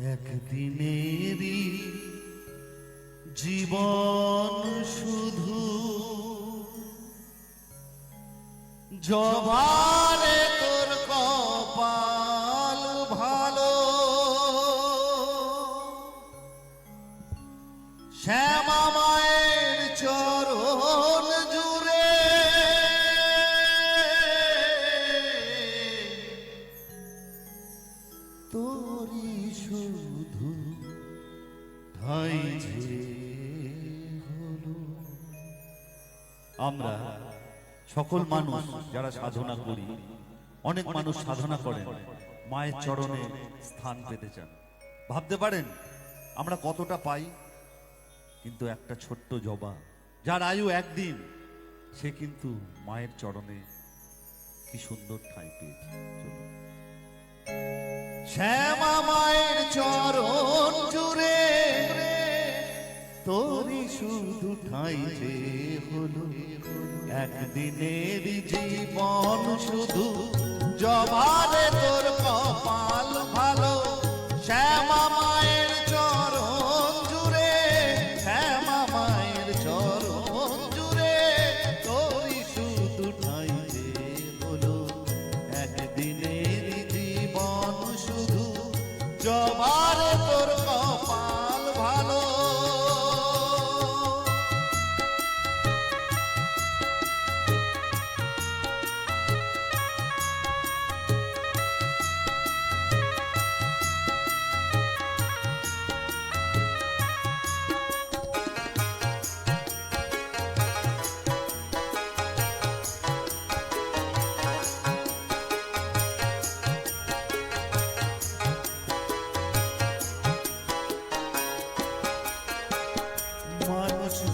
একদিনেরই জীবন শুধু জবানে তোর কপাল ভালো, শ্যামা মায়ের চরণ জুড়ে তোরি শুধু ঠাই যে হলো। আমরা সকল মানুষ যারা সাধনা করি, অনেক মানুষ সাধনা করেন, মায়ের চরণে স্থান পেতে চান। ভাবতে পারেন আমরা কতটা পাই, কিন্তু একটা ছোট্ট জবা যার আয়ু একদিন, সে কিন্তু মায়ের চরণে কি সুন্দর ঠাঁই পেয়েছে। চলুন, শ্যামা মায়ের চরণ জুড়ে তোরি শুধু ঠাঁই যে হলো। একদিনের জীবন শুধু জবানে তোর কপাল ভালো, শ্যামা মায়ের চরণ জুড়ে, শ্যামা মায়ের চরণ জুড়ে তোরি শুধু ঠাঁই যে হলো। একদিনের জীবন শুধু জবানে তোর কপাল ভালো।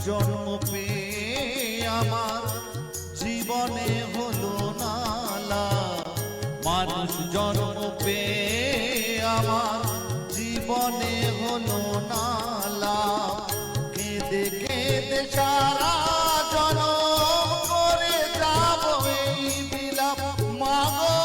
জন্ম পেয়ে আমার জীবনে হলো নালা, মানুষ জন্ম পেয়ে আমার জীবনে হলো নালা। কেঁদে কেঁদে সারা জনম করে যাব এই বিলাপ, মাগো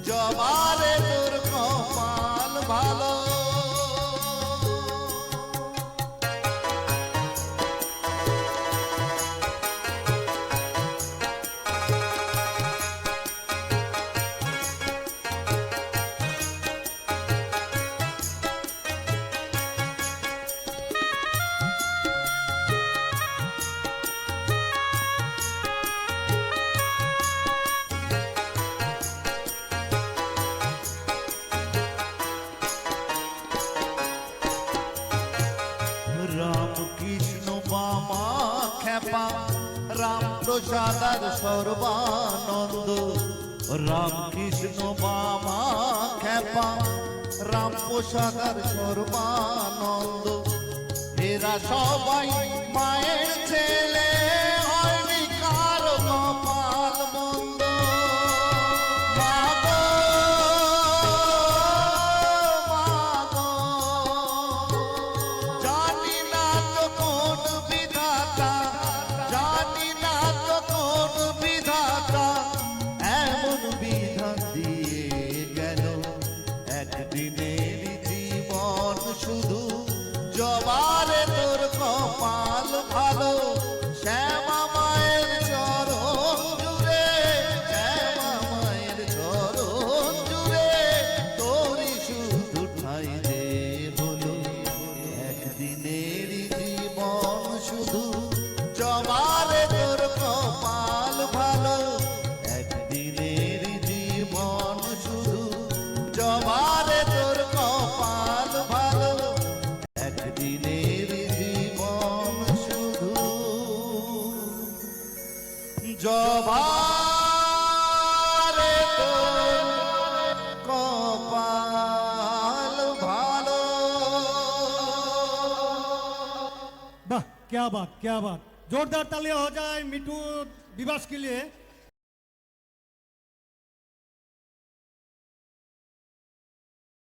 জবানে তোর কপাল ভালো। রাম কৃষ্ণ বামা খেপা, রাম প্রসাদার সর্বানন্দ। রাম কৃষ্ণ বামা খেপা, রাম প্রসাদার সর্বানন্দ। এরা সবাই মায়ের ছেলে, হয়নি কারো কপাল মন্দ। একদিনের জীবন শুধু জবানে তোর কপাল ভালো, শ্যামা মায়ের চরণ জুড়ে, শ্যামা মায়ের চরণ জুড়ে তোরি শুধু ঠাঁই যে হলো। একদিনের জীবন শুধু জবানে তোর কপাল ভালো, একদিনের জীবন শুধু জবানে তোর কপাল ভালো। একদিনের জীবন শুধু জবানে তোর वाह क्या बात, क्या बात। जोरदार तालियां हो जाए मिठू दिवस के लिए।